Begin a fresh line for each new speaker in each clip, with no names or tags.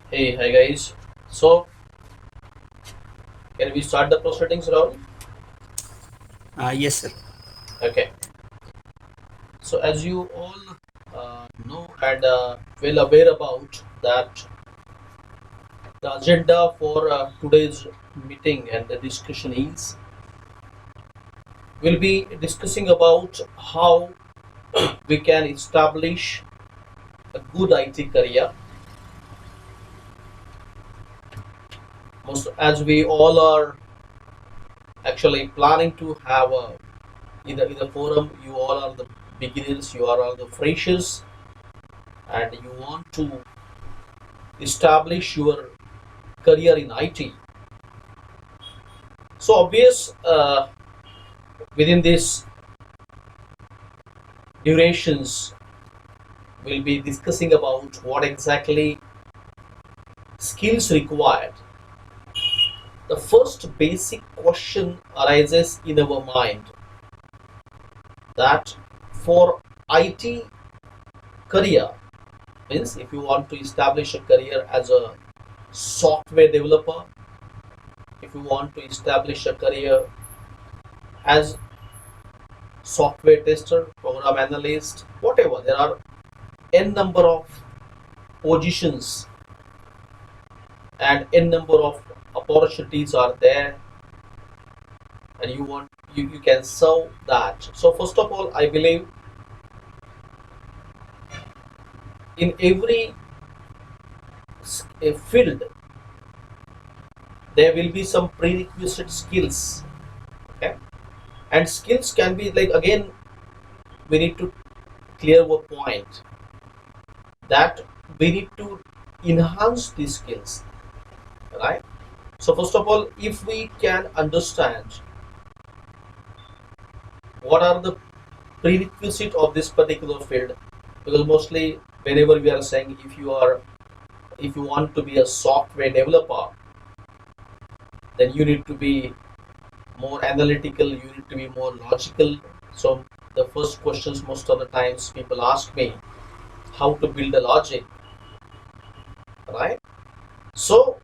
Hey, hi guys. So, can we start the proceedings round?
Yes, sir.
Okay. So, as you all know and well aware about that, the agenda for today's meeting and the discussion is we'll be discussing about how we can establish a good IT career. Most as we all are actually planning to have in the forum, you all are the beginners, you are all the freshers, and you want to establish your career in IT. So obvious within this durations we'll be discussing about what exactly skills required. The first basic question arises in our mind that for IT career means if you want to establish a career as a software developer, if you want to establish a career as software tester, program analyst, whatever, there are n number of positions and n number of opportunities are there, and you can serve that. So first of all, I believe in every field there will be some prerequisite skills. Okay, and skills can be like, again, we need to clear a point that we need to enhance these skills, right? So first of all, if we can understand what are the prerequisite of this particular field, because mostly whenever we are saying if you want to be a software developer, then you need to be more analytical, you need to be more logical. So the first questions most of the times people ask me how to build a logic, right? So,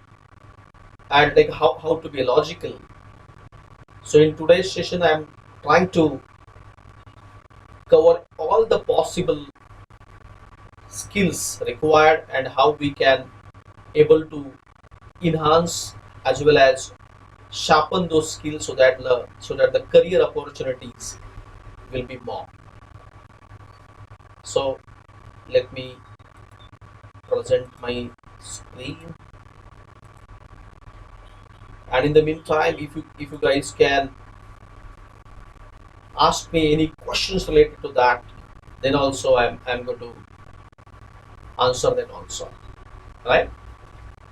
and like how to be logical. So in today's session I'm trying to cover all the possible skills required and how we can able to enhance as well as sharpen those skills so that the career opportunities will be more. So let me present my screen, and in the meantime, if you guys can ask me any questions related to that, then also I'm going to answer that also, right?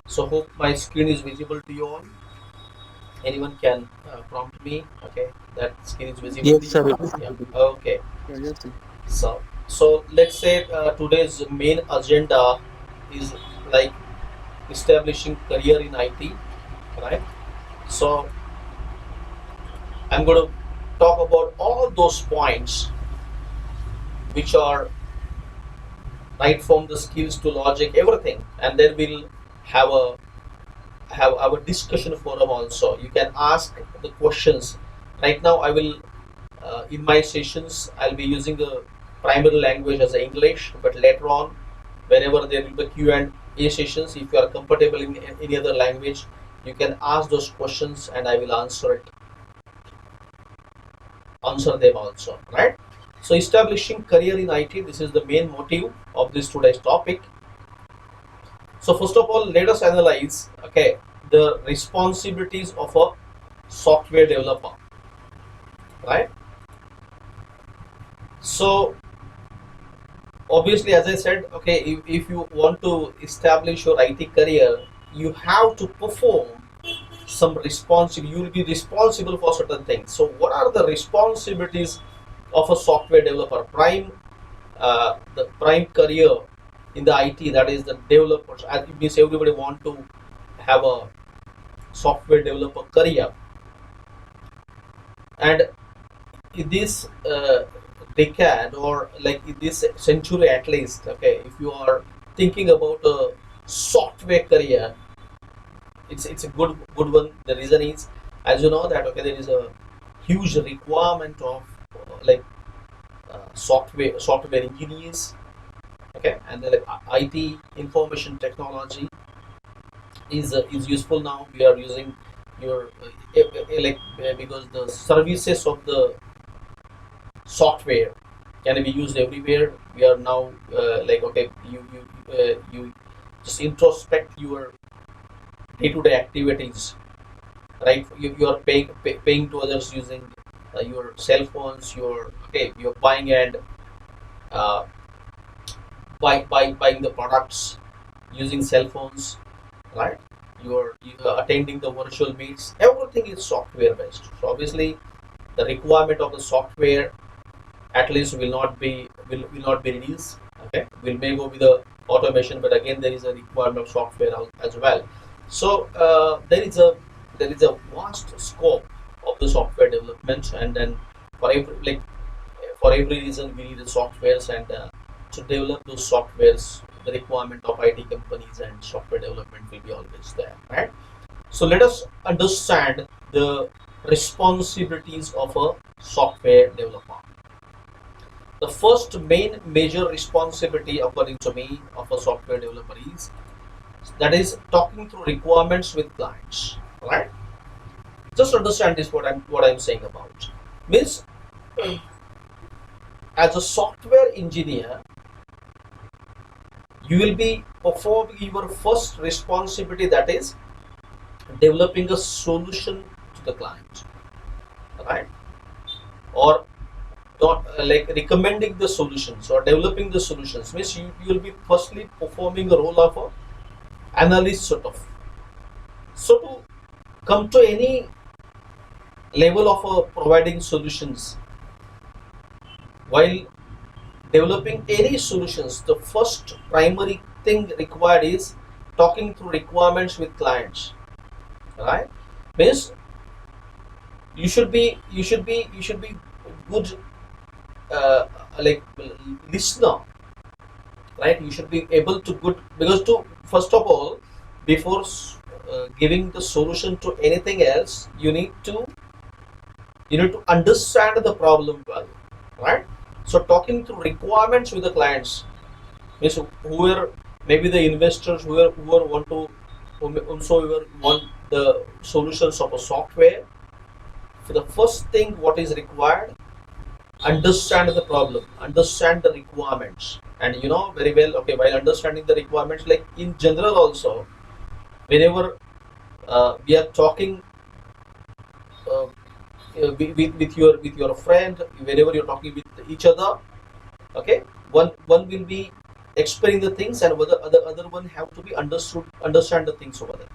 So hope my screen is visible to you all. Anyone can prompt me, okay, that screen is visible to
Yes,
you.
sir.
Yeah, okay.
Yeah, yes, sir.
So let's say today's main agenda is like establishing career in IT, right? So I'm going to talk about all those points which are right from the skills to logic, everything, and then we'll have a have our discussion forum also. You can ask the questions. Right now, I will in my sessions I'll be using the primary language as English, but later on, whenever there will be Q and A sessions, if you are comfortable in any other language, you can ask those questions and I will answer them also, right? So establishing career in IT, this is the main motive of this today's topic. So first of all, let us analyze, okay, the responsibilities of a software developer, right? So obviously, as I said, okay, if you want to establish your IT career, you have to perform some responsibility. You will be responsible for certain things. So what are the responsibilities of a software developer? The prime career in the IT, that is the developers. As it means everybody want to have a software developer career, and in this decade or like in this century at least, okay, if you are thinking about a software career, it's a good one. The reason is, as you know that okay, there is a huge requirement of software engineers, okay, and then IT information technology is useful now. We are using your because the services of the software can be used everywhere. We are now okay, you just introspect your day-to-day activities, right? You are paying to others using your cell phones. You're buying and uh, buying the products using cell phones, right? You are attending the virtual meets. Everything is software based. So obviously, the requirement of the software at least will not be reduced. Okay, we may go with the automation, but again there is a requirement of software as well. So there is a vast scope of the software development, and then for every for every reason we need the softwares, and to develop those softwares, the requirement of IT companies and software development will be always there, right? So let us understand the responsibilities of a software developer. The first main major responsibility, according to me, of a software developer is that is talking through requirements with clients. Right? Just understand this what I'm saying about. Means as a software engineer, you will be performing your first responsibility, that is developing a solution to the client, right? Or not recommending the solutions or developing the solutions. Means you will be firstly performing the role of a analyst sort of. So to come to any level of providing solutions, while developing any solutions, the first primary thing required is talking through requirements with clients, right? Means you should be good uh, like listener, right? You should be able to good, because to first of all, before giving the solution to anything else, you need to understand the problem well, right? So talking through requirements with the clients means whoever, maybe the investors, whoever want to, whomsoever want the solutions of a software. For the first thing, what is required, understand the problem, understand the requirements, and you know very well. Okay, while understanding the requirements, like in general also, whenever we are talking uh, with your friend, whenever you're talking with each other, okay, one will be explaining the things, and other one have to be understand the things over there.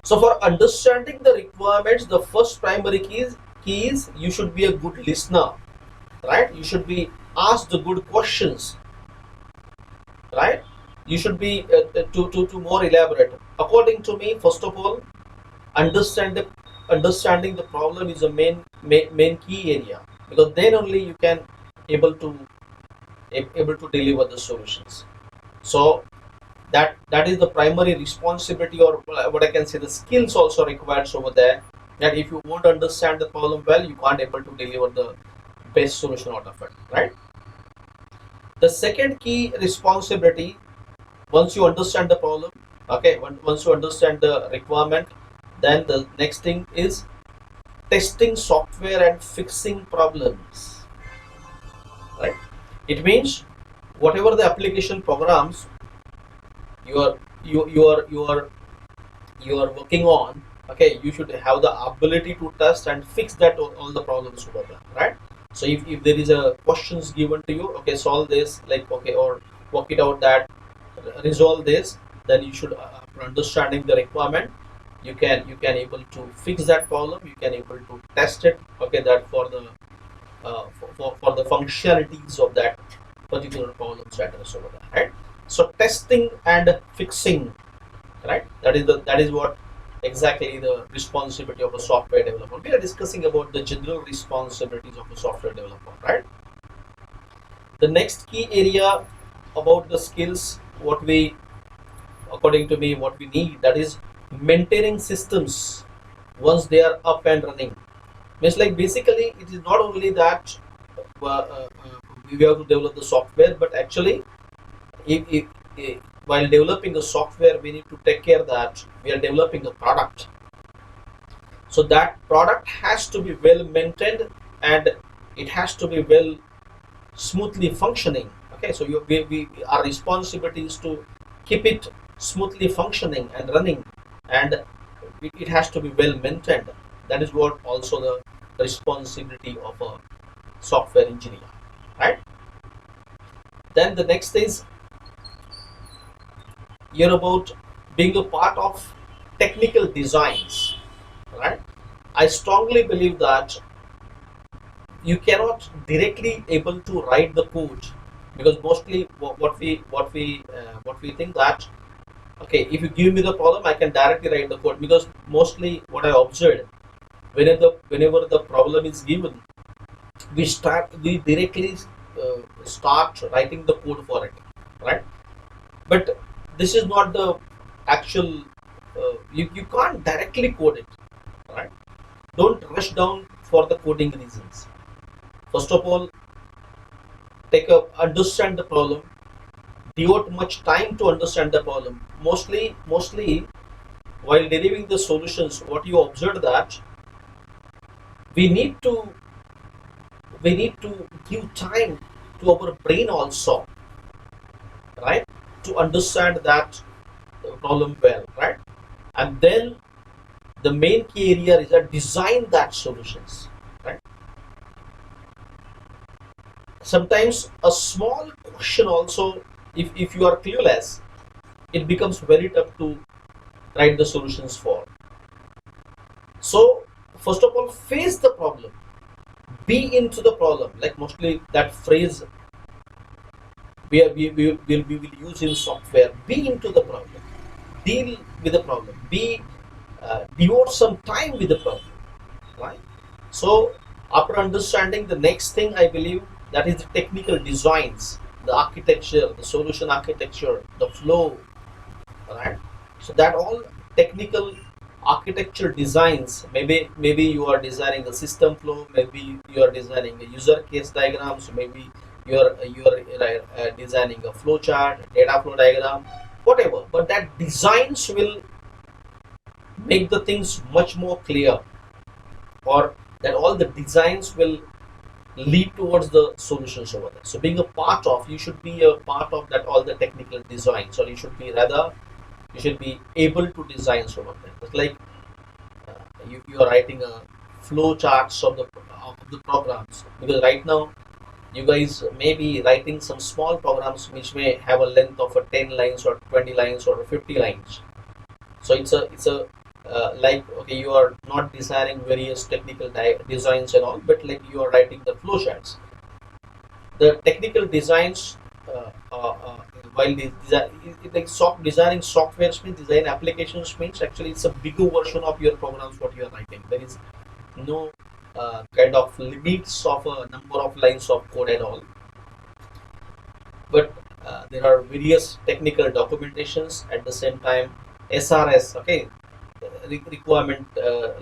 So for understanding the requirements, the first primary key is you should be a good listener, right? You should be asked the good questions, right? You should be to more elaborate. According to me, first of all, understand the understanding the problem is a main key area, because then only you can able to able to deliver the solutions. So that is the primary responsibility, or what I can say, the skills also required over there. That if you won't understand the problem well, you can't able to deliver the best solution out of it, right? The second key responsibility, once you understand the problem, okay, once you understand the requirement, then the next thing is testing software and fixing problems, right? It means whatever the application programs you are you are working on, okay, you should have the ability to test and fix that all the problems over there, right? So if there is a questions given to you, okay, solve this, like, okay, or work it out, that resolve this, then you should, after understanding the requirement, you can able to fix that problem, you can able to test it, okay, that for the for the functionalities of that particular problem that is over there, right? So testing and fixing, right? That is what exactly the responsibility of a software developer. We are discussing about the general responsibilities of a software developer, right? The next key area about the skills, what we according to me, what we need, that is maintaining systems once they are up and running. Means like basically it is not only that we have to develop the software, but actually if while developing the software, we need to take care that we are developing a product. So that product has to be well maintained, and it has to be well smoothly functioning. Okay, so our responsibility is to keep it smoothly functioning and running, and it has to be well maintained. That is what also the responsibility of a software engineer, right? Then the next is you're about being a part of technical designs, right? I strongly believe that you cannot directly able to write the code, because mostly what we think that okay, if you give me the problem, I can directly write the code, because mostly what I observed, whenever the problem is given, we directly start writing the code for it, right? But this is not the actual you can't directly code it, right? Don't rush down for the coding reasons. First of all, understand the problem, devote much time to understand the problem. Mostly while deriving the solutions, what you observe that we need to we need to give time to our brain also, right? To understand that problem well, right? And then the main key area is that design that solutions, right? Sometimes a small question also, if you are clueless, it becomes very tough to write the solutions for. So first of all, face the problem, be into the problem. Like mostly that phrase we will use in software. Be into the problem, deal with the problem, be devote some time with the problem, right? So after understanding the next thing, I believe that is the technical designs, the architecture, the solution architecture, the flow, right? So that all technical architecture designs, maybe you are designing a system flow, maybe you are designing a user case diagrams, maybe you are designing a flow chart, data flow diagram, whatever. But that designs will make the things much more clear, or that all the designs will lead towards the solutions over there. So being a part of, you should be a part of that all the technical designs, or you should be rather you should be able to design over there. It's like you are writing a flow charts of the programs, because right now you guys may be writing some small programs which may have a length of a 10 lines or 20 lines or 50 lines. So it's a like okay, you are not designing various technical designs and all, but like you are writing the flow charts. The technical designs, while like designing software means design applications means actually it's a bigger version of your programs what you are writing. There is no kind of limits of a number of lines of code at all, but there are various technical documentations at the same time. SRS, okay, requirement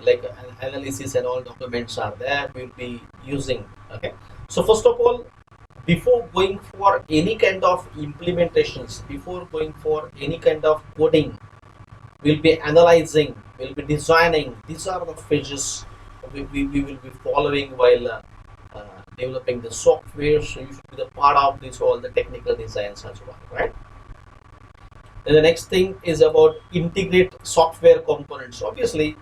like analysis and all documents are there, we'll be using. Okay, so first of all, before going for any kind of implementations, before going for any kind of coding, we'll be analyzing, we'll be designing. These are the phases we will be following while developing the software. So you should be the part of this all the technical designs as well, right? Then the next thing is about integrate software components. Obviously,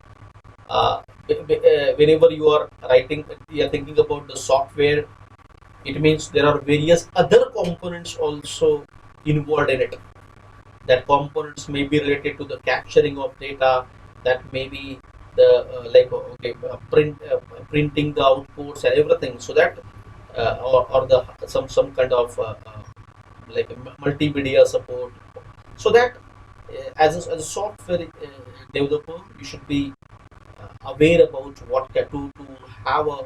whenever you are writing, you are thinking about the software, it means there are various other components also involved in it. That components may be related to the capturing of data, that may be the like okay printing the outputs and everything, so that or the some kind of like multimedia support, so that as a software developer, you should be aware about what to have a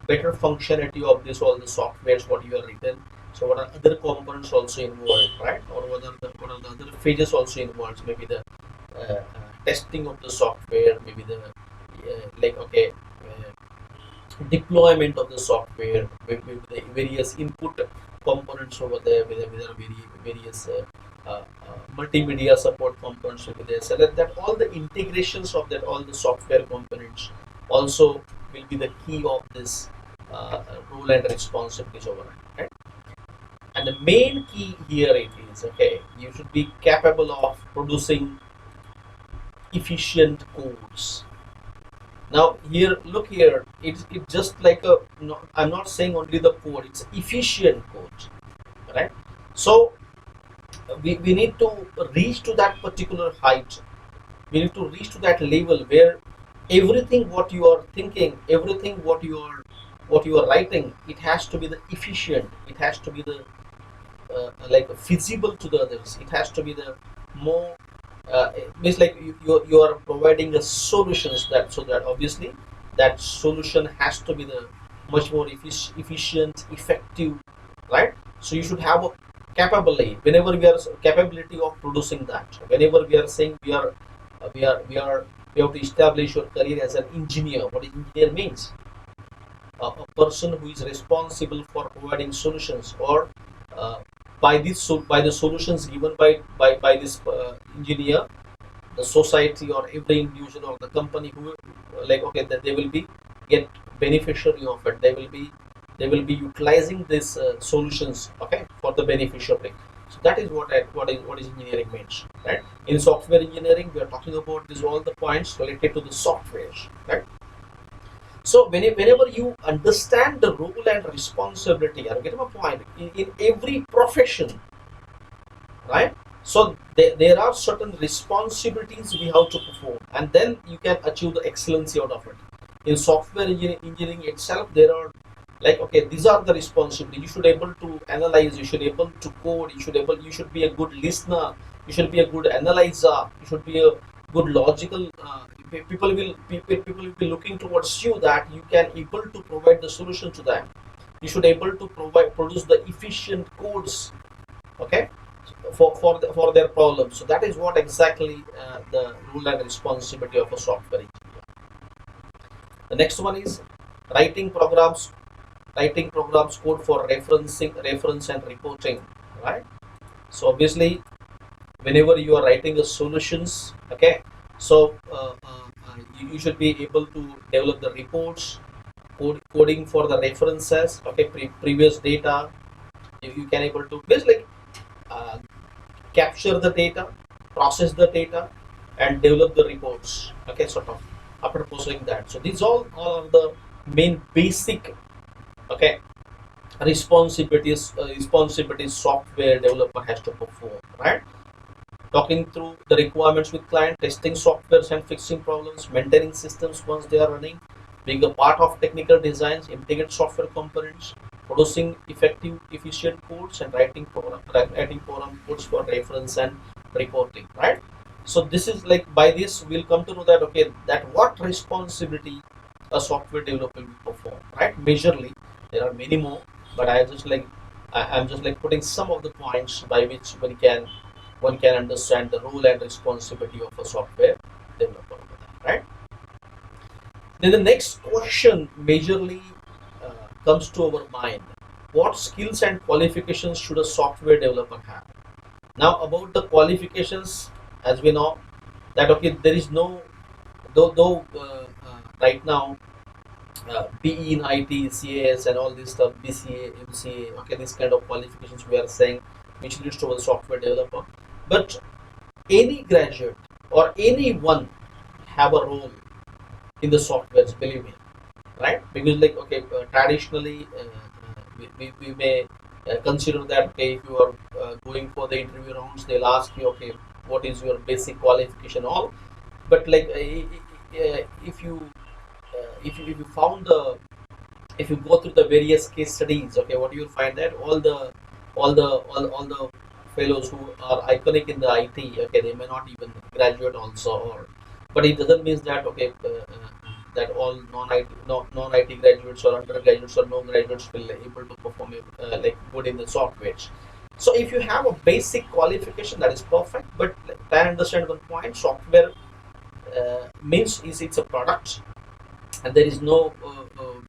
better functionality of this all the softwares what you are written. So what are other components also involved, right? Or what are the other phases also involved? Maybe the testing of the software, maybe the like okay, deployment of the software with the various input components over there, with the various multimedia support components over there, so that all the integrations of that, all the software components also will be the key of this role and responsibilities over it, right? And the main key here it is, okay, you should be capable of producing efficient codes. Now here, look here, it's just like a, no, I'm not saying only the code, it's efficient code, right? So we need to reach to that particular height. We need to reach to that level where everything what you are thinking, everything what you are writing, it has to be the efficient. It has to be the like feasible to the others. It has to be the more means like you are providing a solutions, that so that obviously that solution has to be the much more efficient, effective, right? So you should have a capability. Whenever we are capability of producing that, whenever we are saying we have to establish your career as an engineer. What engineer means, a person who is responsible for providing solutions, or uh, by the solutions given by this engineer, the society or every individual or the company who like okay, that they will be get beneficiary of it. They will be utilizing these solutions, okay, for the beneficiary. So that is what is engineering means, right? In software engineering, we are talking about this all the points related to the software, right? So whenever you understand the role and responsibility, I get my point. In every profession, right? So there are certain responsibilities we have to perform, and then you can achieve the excellency out of it. In software engineering itself, there are like okay, these are the responsibilities. You should able to analyze. You should able to code. You should be a good listener. You should be a good analyzer. You should be a good logical. People will be looking towards you, that you can able to provide the solution to them. You should able to produce the efficient codes, okay, for their problems. So that is what exactly the role and responsibility of a software engineer. The next one is writing programs, code for reference and reporting, right? So obviously, whenever you are writing a solutions, okay, so you should be able to develop the reports, coding for the references, okay, previous data. You can able to basically uh, capture the data, process the data, and develop the reports. Okay, sort of after processing that. So these all are the main basic, okay, responsibilities software developer has to perform, right? Talking through the requirements with client, testing softwares and fixing problems, maintaining systems once they are running, being a part of technical designs, integrate software components, producing effective, efficient codes, and writing program codes for reference and reporting, right? So this is like, by this we'll come to know that okay, that what responsibility a software developer will perform, right? Majorly, there are many more, but I'm just like putting some of the points by which one can understand the role and responsibility of a software developer over there, right? Then the next question majorly comes to our mind: what skills and qualifications should a software developer have? Now, about the qualifications, as we know that okay, there is no, though right now PE in IT, CAS, and all this stuff, BCA, MCA, okay, this kind of qualifications we are saying, which leads to a software developer. But any graduate or anyone have a role in the softwares, believe me, right? Because like okay, traditionally we may consider that okay, if you are going for the interview rounds, they'll ask you okay, what is your basic qualification, all. But like if you found the, if you go through the various case studies, okay, what you will find that all the fellows who are iconic in the IT, okay, they may not even graduate also, or but it doesn't mean that okay, that all non-IT graduates or undergraduates or no graduates will able to perform like good in the software. So if you have a basic qualification, that is perfect. But I understand one point: software means is it's a product, and there is no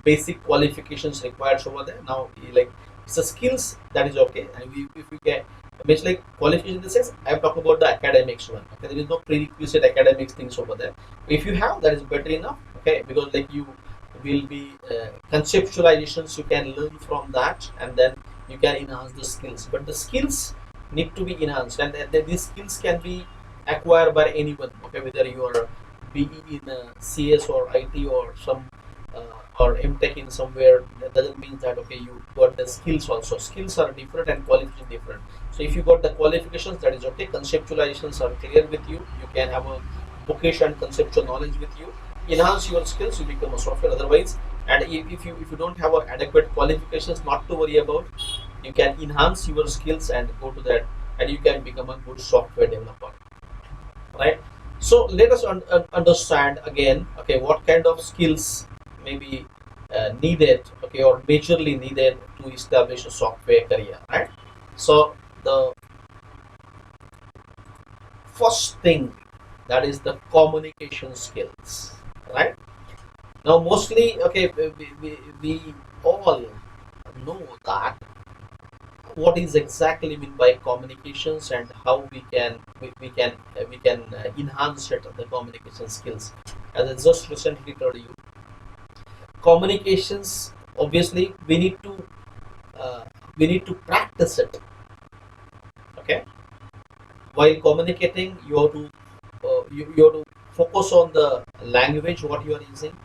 basic qualifications required over there. Now, like it's a skills that is okay, and if we get means like qualification in the sense I'm talking about the academics one. Okay, there is no prerequisite academics things over there. If you have, that is better enough. Okay, because like you will be conceptualizations you can learn from that, and then you can enhance the skills. But the skills need to be enhanced, and these skills can be acquired by anyone. Okay, whether you are BE in CS or IT or some or MTech in somewhere, that doesn't mean that okay you got the skills also. Skills are different and qualifications different. So if you got the qualifications, that is okay. Conceptualizations are clear with you. You can have a bookish and conceptual knowledge with you. Enhance your skills, you become a software. Otherwise, and if you don't have adequate qualifications, not to worry about. You can enhance your skills and go to that, and you can become a good software developer, right? So let us understand again, okay, what kind of skills may be needed, okay, or majorly needed to establish a software career, right? So the first thing, that is the communication skills, right? Now mostly, okay, we all know that what is exactly mean by communications and how we can enhance it, the communication skills. As I just recently told you, communications, obviously uh, we need to practice it. Okay, while communicating, you have to focus on the language what you are using,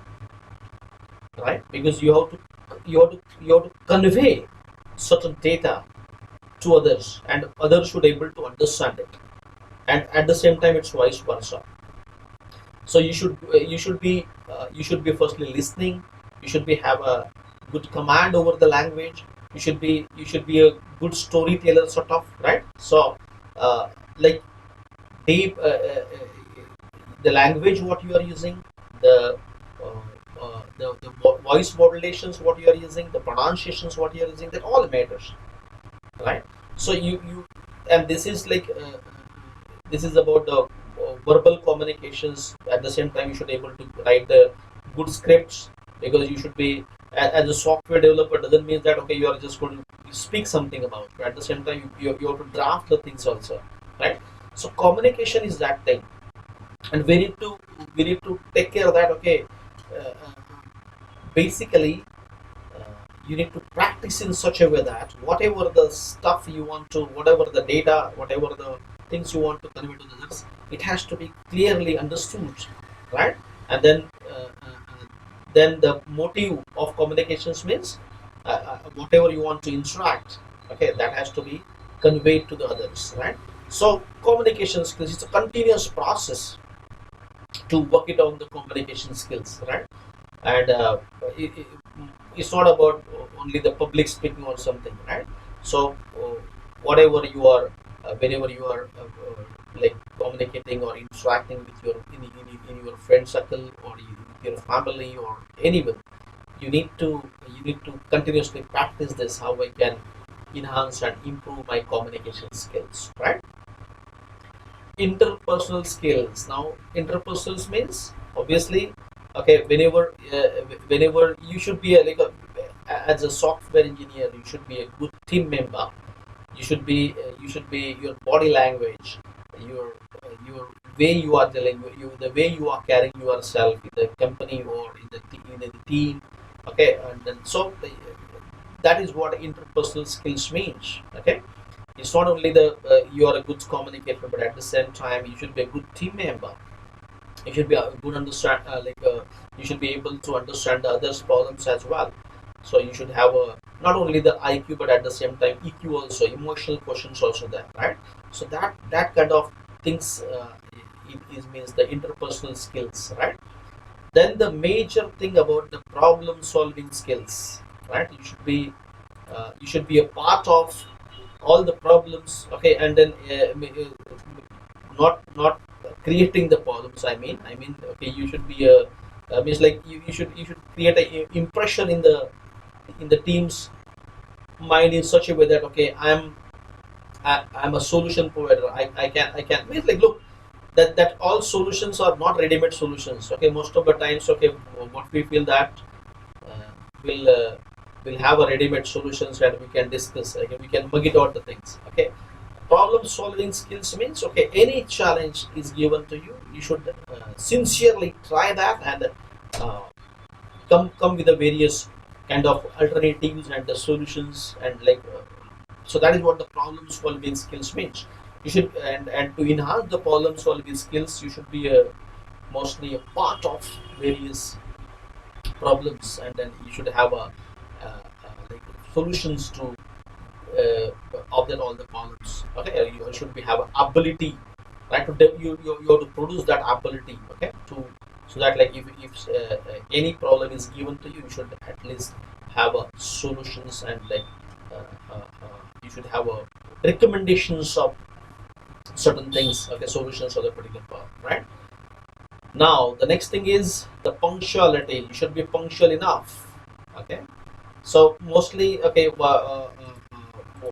right? Because you have to convey certain data to others, and others should able to understand it, and at the same time it's vice versa. So you should be firstly listening. You should be have a good command over the language. You should be a good storyteller, sort of, right? So like deep the language what you are using, the voice modulations what you are using, the pronunciations what you are using, that all matters, right? So you and this is about the verbal communications. At the same time, you should able to write the good scripts, because you should be as a software developer, doesn't mean that okay you are just going to speak something about, but at the same time you have to draft the things also, right? So communication is that thing, and we need to take care of that. Okay, uh, uh, basically you need to practice in such a way that whatever the stuff you want to, whatever the data, whatever the things you want to convey to others, it has to be clearly understood, right? And then the motive of communications means whatever you want to interact, okay, that has to be conveyed to the others, right? So communication skills is a continuous process to work it on the communication skills, right? And it, it, it's not about only the public speaking or something, right? So whatever you are whenever you are like communicating or interacting with your in your friend circle, or with your family or anyone, you need to continuously practice this, how I can enhance and improve my communication skills, right? Interpersonal skills. Now interpersonal means, obviously, okay, whenever you should be as a software engineer, you should be a good team member. You should be your body language, your way you are telling the way you are carrying yourself in the company or in the team. Okay, and then so that is what interpersonal skills means. Okay, it's not only the you are a good communicator, but at the same time you should be a good team member. You should be a good understand you should be able to understand the others problems as well. So you should have a not only the IQ, but at the same time EQ also, emotional questions also there, right? So that kind of things it means the interpersonal skills, right? Then the major thing about the problem solving skills, right? You should be a part of all the problems, okay, and then not creating the problems. I mean, okay, you should be Means like you should create a impression in the team's mind in such a way that okay, I'm a solution provider. I can means like look, that all solutions are not ready-made solutions. Okay, most of the times, okay, what we feel that uh, we'll uh, we'll have a ready-made solutions that we can discuss. Okay, we can mug it out the things. Okay, problem solving skills means okay, any challenge is given to you, you should sincerely try that and uh, come with the various kind of alternatives and the solutions and like so that is what the problem solving skills means. You should and to enhance the problem solving skills, you should be mostly a part of various problems, and then you should have like solutions to of all the problems. Okay, you should be have ability, right? You have to produce that ability. Okay, to so that like if any problem is given to you, you should at least have a solutions and like you should have a recommendations of certain things. Okay, solutions of the particular problem, right? Now the next thing is the punctuality. You should be punctual enough. Okay, so mostly okay.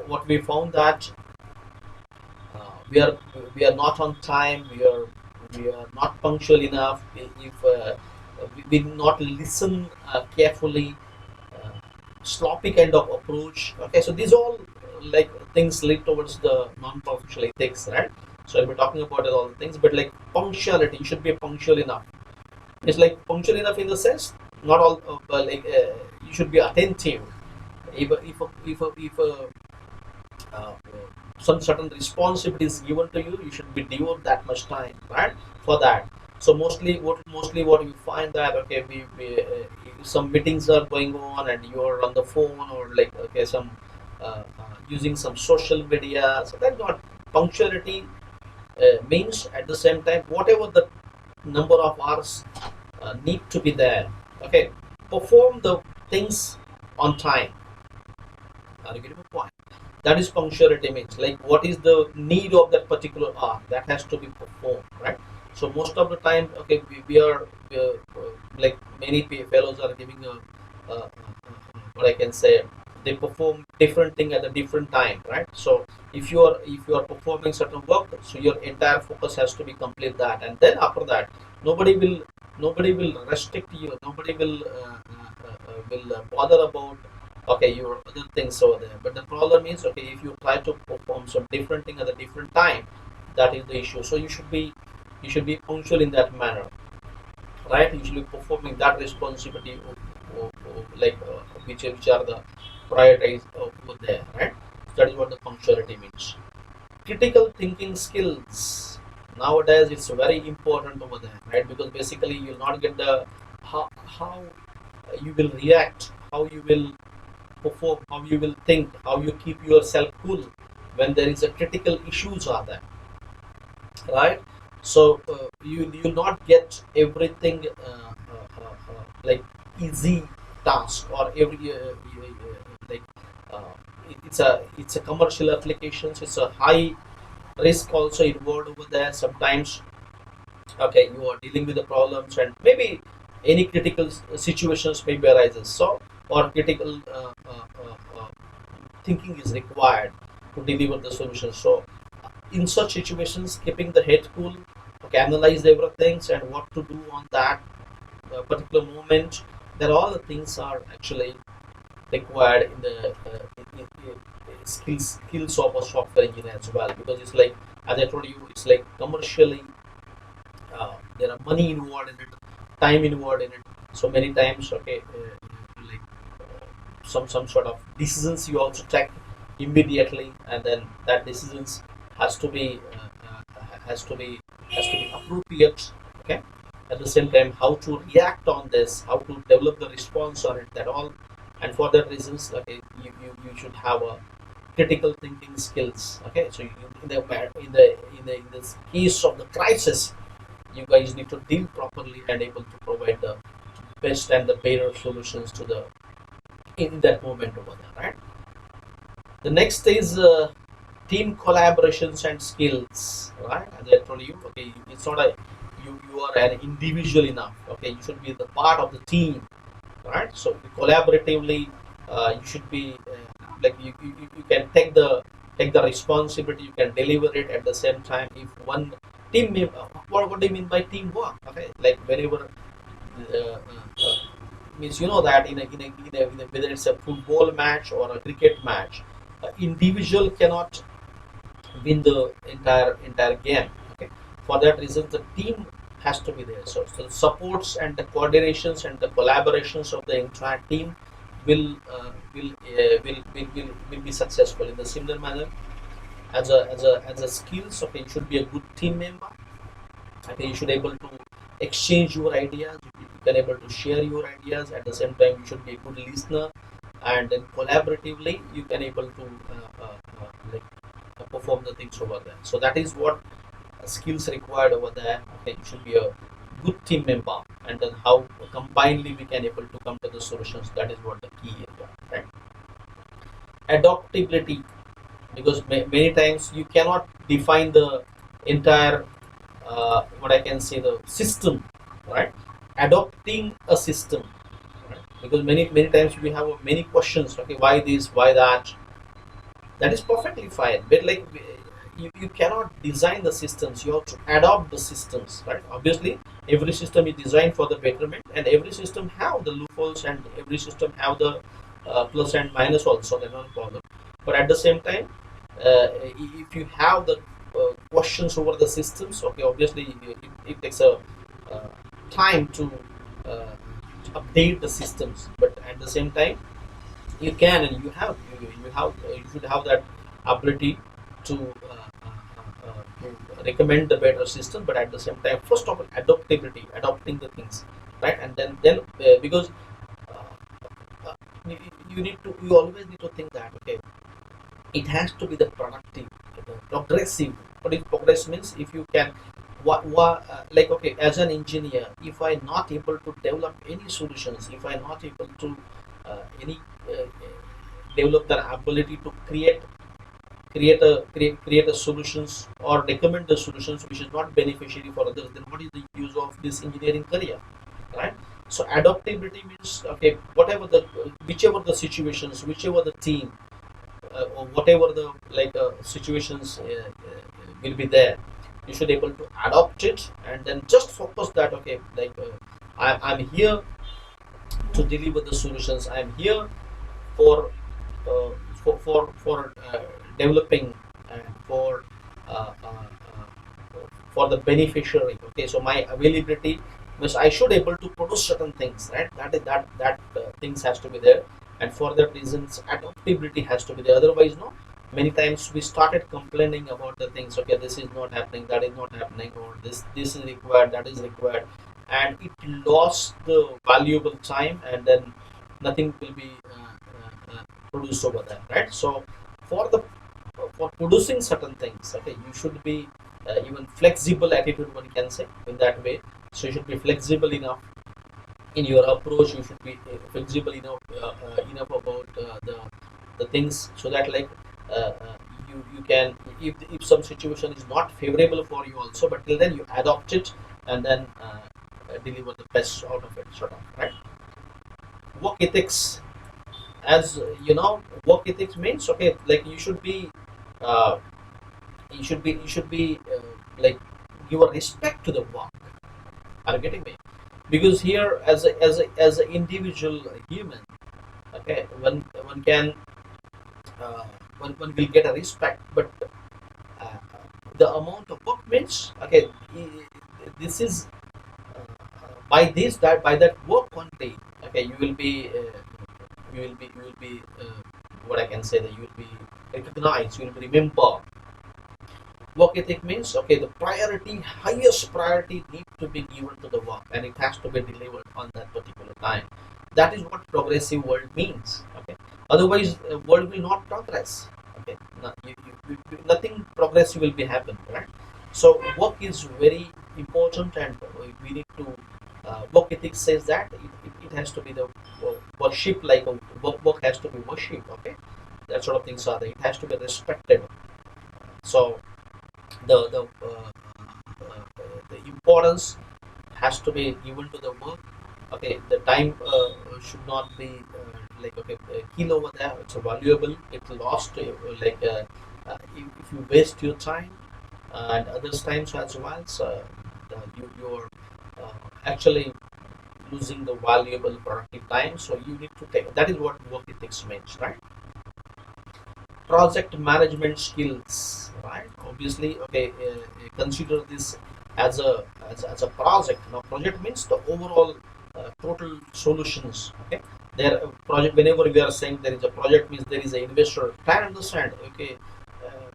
What we found that we are not on time. We are not punctual enough. If we not listen carefully, uh, sloppy kind of approach. Okay, so these all like things lead towards the non-professional ethics, right? So I'll be talking about it, all the things, but like punctuality, you should be punctual enough. It's like punctual enough in the sense, not all, you should be attentive. If some certain responsibility is given to you, you should be devote that much time, right, for that. So mostly what you find that okay, some meetings are going on and you are on the phone or like okay some using some social media. So that's not punctuality means. At the same time, whatever the number of hours need to be there, okay, perform the things on time. Are you getting my point? That is punctuality means like what is the need of that particular hour that has to be performed, right? So most of the time, okay, we are like many fellows are giving what I can say, they perform different thing at a different time, right? So if you are performing certain work, so your entire focus has to be complete that, and then after that, nobody will restrict you, nobody will bother about okay your other things over there. But the problem is okay, if you try to perform some different thing at a different time, that is the issue. So you should be punctual in that manner, right? You should be performing that responsibility like which are the prioritized over there, right? So that is what the punctuality means. Critical thinking skills, nowadays it's very important over there, right? Because basically you'll not get the how you will react, how you will perform, how you will think, how you keep yourself cool when there is a critical issues are there, right? So you not get everything like easy task or every like uh, it's a commercial applications. It's a high risk also involved over there. Sometimes okay, you are dealing with the problems and maybe any critical situations maybe arises. So or critical thinking is required to deliver the solution. So in such situations, keeping the head cool, okay, analyze everything and what to do on that particular moment. That all the things are actually required in the skills of a software engineer as well. Because it's like as I told you, it's like commercially there are money involved in it, time involved in it. So many times, okay, like some sort of decisions you also take immediately, and then that decisions has to be has to be appropriate. Okay, at the same time, how to react on this, how to develop the response on it, that all. And for that reasons, okay, you should have a critical thinking skills. Okay, so in this case of the crisis, you guys need to deal properly and able to provide the best and the better solutions to the in that moment over there, right? The next is team collaborations and skills, right? As I told you, okay, it's not a you are an individual enough. Okay, you should be the part of the team, right? So collaboratively, you should be like you can take the responsibility. You can deliver it at the same time. If one what do you mean by teamwork? Okay, like whenever means you know that whether it's a football match or a cricket match, individual cannot win the entire game. Okay, for that reason, the team has to be there. So the supports and the coordinations and the collaborations of the entire team will be successful in the similar manner as a skills. Okay, you should be a good team member. Okay, you should able to exchange your ideas. You can able to share your ideas. At the same time, you should be a good listener, and then collaboratively you can able to like perform the things over there. So that is what skills required over there. Okay, you should be a good team member, and then how combinedly we can able to come to the solutions. That is what the key area, right? Adaptability, because many times you cannot define the entire what I can say the system, right? Adopting a system, right? Because many times we have many questions. Okay, why this, why that? That is perfectly fine, but like you cannot design the systems. You have to adopt the systems, right? Obviously, every system is designed for the betterment, and every system have the loopholes, and every system have the plus and minus also. That's not a problem. But at the same time, if you have the questions over the systems, okay, obviously it takes a uh, time uh, to update the systems. But at the same time, you can and you should have that ability to to recommend the better system. But at the same time, first of all, adaptability, adopting the things, right? And then because uh, you, you need to you always need to think that okay, it has to be the productive, the progressive. What is progress means? If you can what like okay, as an engineer, if I not able to develop any solutions, if I not able to any develop the ability to create a solutions or recommend the solutions which is not beneficiary for others, then what is the use of this engineering career, right? So adaptability means okay, whatever the whichever the situations, whichever the team, or whatever the situations will be there, you should able to adopt it, and then just focus that okay, I'm here to deliver the solutions. I'm here for developing and for the beneficiary. Okay, so my availability means I should able to produce certain things, right? That things has to be there, and for that reasons adaptability has to be there. Otherwise, no. Many times we started complaining about the things. Okay, this is not happening, that is not happening, or this is required, that is required, and it lost the valuable time, and then nothing will be produced over there, right? So for the for producing certain things, okay, you should be even flexible attitude, one can say in that way. So you should be flexible enough in your approach. You should be flexible enough about the things, so that uh, uh, you can, if some situation is not favorable for you also, but till then you adopt it, and then deliver the best out of it, sort of, right? Work ethics, as work ethics means okay, like uh, you should be like give a respect to the work. Are you getting me? Because here, as an individual human, okay, one can uh, one will get a respect, but uh, the amount of work means okay, this is by this that by that work only, okay, you will be what I can say, that you will be recognized, you will be remembered. Work ethic means okay, the priority, highest priority need to be given to the work, and it has to be delivered on that particular time. That is what progressive world means. Okay, otherwise world will not progress. Okay, nothing progressive will be happen, right? So work is very important, and we need to work ethics says that it has to be the worship, like a work has to be worship. Okay, that sort of things are there. It has to be respected. So the importance has to be given to the work. Okay, the time should not be like okay kill over there. It's valuable. It's lost. Like if you waste your time and others times as well, so you're actually losing the valuable productive time. So you need to take that is what work ethics means, right? Project management skills, right? Obviously, okay, consider this as a project. Now project means the overall total solutions. Okay, there project, whenever we are saying there is a project means there is an investor. Try and understand, okay,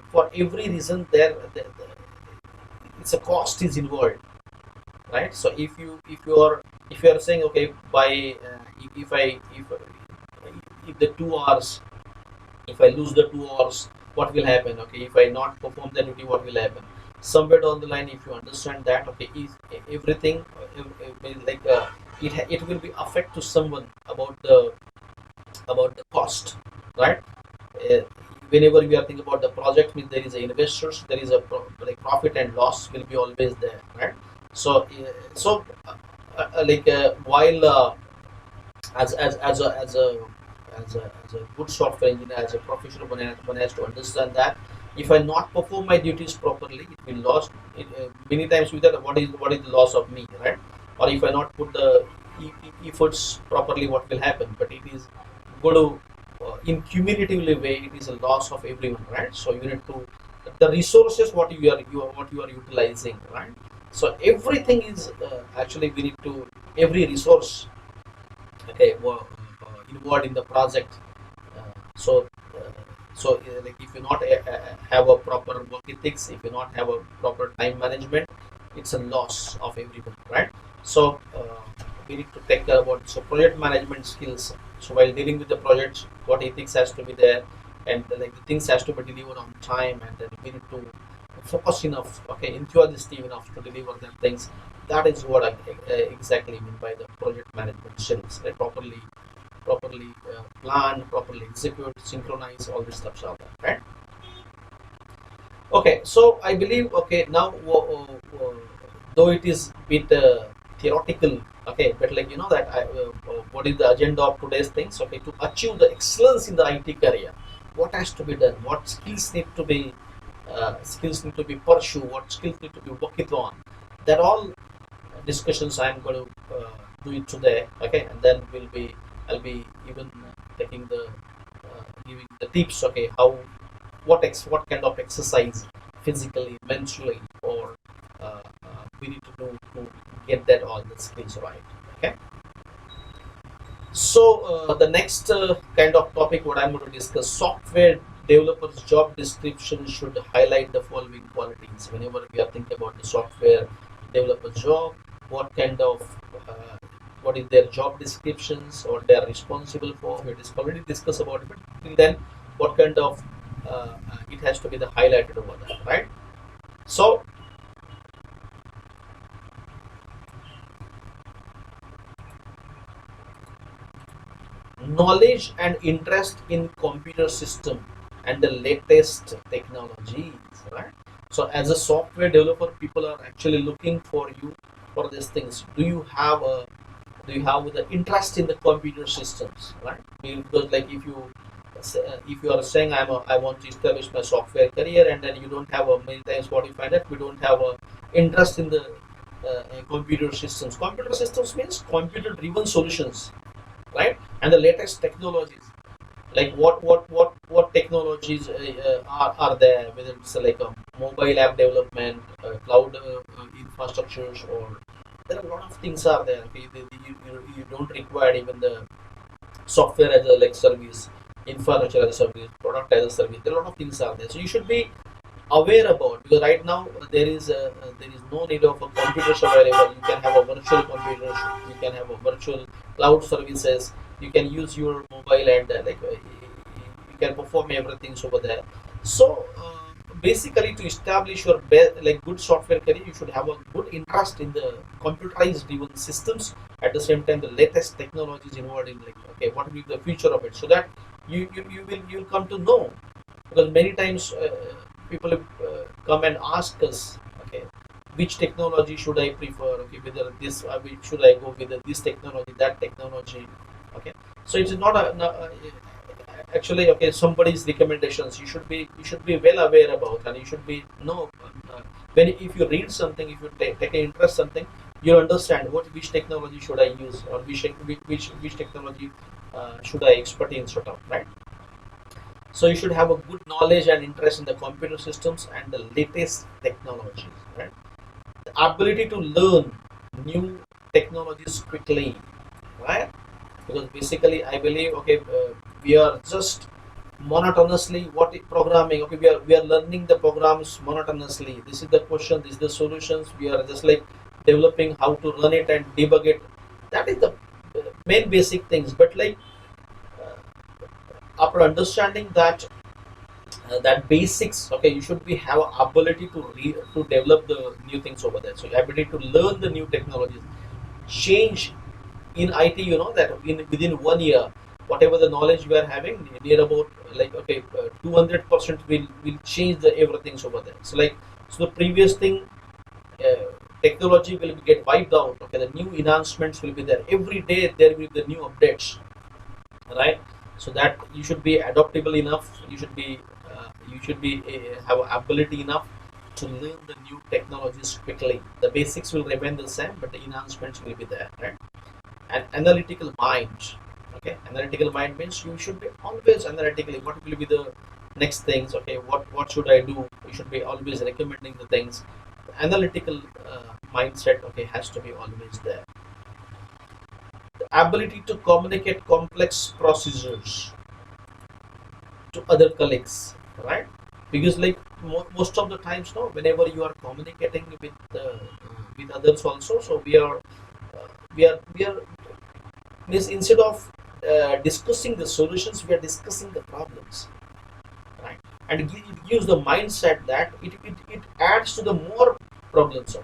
for every reason it's a cost is involved, right? So if you are saying okay by if I if the 2 hours, if I lose the 2 hours, what will happen? Okay, if I not perform the duty, what will happen? Somewhere down the line, if you understand that, okay, is everything like it will be affect to someone about the cost, right? Uh, Whenever we are thinking about the project, means there is a investors, there is a like profit and loss will be always there, right? So like while as a good software engineer, as a professional, one has to understand that if I not perform my duties properly, it will lost. Many times with that, what is the loss of me, right? Or if I not put the efforts properly, what will happen? But it is going to in cumulatively way, it is a loss of everyone, right? So you need to the resources what you are utilizing, right? So everything is actually we need to every resource, okay, involved in the project. Uh, so, uh, like if you not have a proper work ethics, if you not have a proper time management, it's a loss of everyone, right? So, we need to take care about so project management skills. So while dealing with the projects, what ethics has to be there, and like the things has to be delivered on time, and then we need to focus enough, okay, enthusiastic enough to deliver them things. That is what I exactly mean by the project management skills, right? Properly plan, properly execute, synchronize, all these stuffs are there, right? Okay, so I believe okay now though it is bit theoretical, okay, but like you know that what is the agenda of today's things? Okay, to achieve the excellence in the IT career, what has to be done? What skills need to be pursued? What skills need to be worked on? That all discussions I am going to do it today. Okay, and then I'll be even taking the giving the tips. Okay, how what kind of exercise physically, mentally, or we need to do to get that all the skills right. Okay, so the next kind of topic what I'm going to discuss, software developers job description should highlight the following qualities. Whenever we are thinking about the software developer job, what kind of uh, what is their job descriptions or they are responsible for, we already discussed about it, but till then what kind of it has to be the highlighted over there, right? So knowledge and interest in computer system and the latest technologies, right? So as a software developer, people are actually looking for you for these things. Do you have the interest in the computer systems, right? Because like if you are saying I want to establish my software career, and then you don't have many times what you find that we don't have a interest in the computer systems. Computer systems means computer driven solutions, right? And the latest technologies, like what technologies are there, whether it's like a mobile app development, cloud infrastructures, or there are a lot of things are there. Okay? You don't require even the software as a like service, infrastructure as a service, product as a service. There are a lot of things are there, so you should be aware about, because right now there is no need of a computers available. You can have a virtual computers, you can have a virtual cloud services, you can use your mobile, and you can perform everything over there. So basically to establish your like good software career, you should have a good interest in the computerized driven systems, at the same time the latest technologies involved in like okay what will be the future of it, so that you'll come to know. Because many times people come and ask us, okay, which technology should I prefer, okay, whether this should I go with this technology, that technology, okay. So it's not actually, okay, somebody's recommendations. You should be well aware about, and you should be know when if you read something, if you take an interest something, you understand which technology should I use, or which technology should I expert in, sort of, right? So you should have a good knowledge and interest in the computer systems and the latest technologies, right? The ability to learn new technologies quickly, right? Because basically, I believe, okay, we are just monotonously programming. Okay, we are learning the programs monotonously. This is the question. This is the solutions. We are just like developing how to run it and debug it. That is the main basic things. But like uh, after understanding that basics, okay, you should be have ability to develop the new things over there. So ability to learn the new technologies, change in IT. You know that within 1 year, whatever the knowledge we are having, near about like, okay, 200% will change the everything over there. So like, so the previous thing, uh, technology will get wiped out. Okay, the new enhancements will be there every day. There will be the new updates, right? So that you should be adaptable enough. You should be have ability enough to learn the new technologies quickly. The basics will remain the same, but the enhancements will be there, right? And analytical mind, okay, analytical mind means you should be always analytically what will be the next things, okay, what should I do. You should be always recommending the things. The analytical mindset, okay, has to be always there. The ability to communicate complex procedures to other colleagues, right? Because like most of the times, no, whenever you are communicating with others also, so we are means instead of discussing the solutions, we are discussing the problems, right? And it gives the mindset that it adds to the more problems.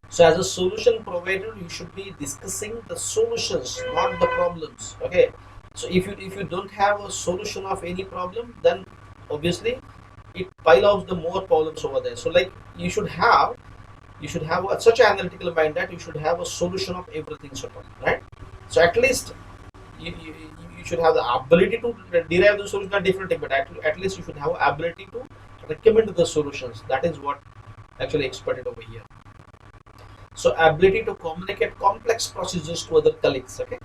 So as a solution provider, you should be discussing the solutions, not the problems. Okay. So if you don't have a solution of any problem, then obviously it pile up the more problems over there. So like, you should have such an analytical mind that you should have a solution of everything, sort of, right? So at least you should have the ability to derive the solution, not different thing, but at least you should have ability to recommend the solutions. That is what actually expected over here. So ability to communicate complex procedures to other colleagues, okay.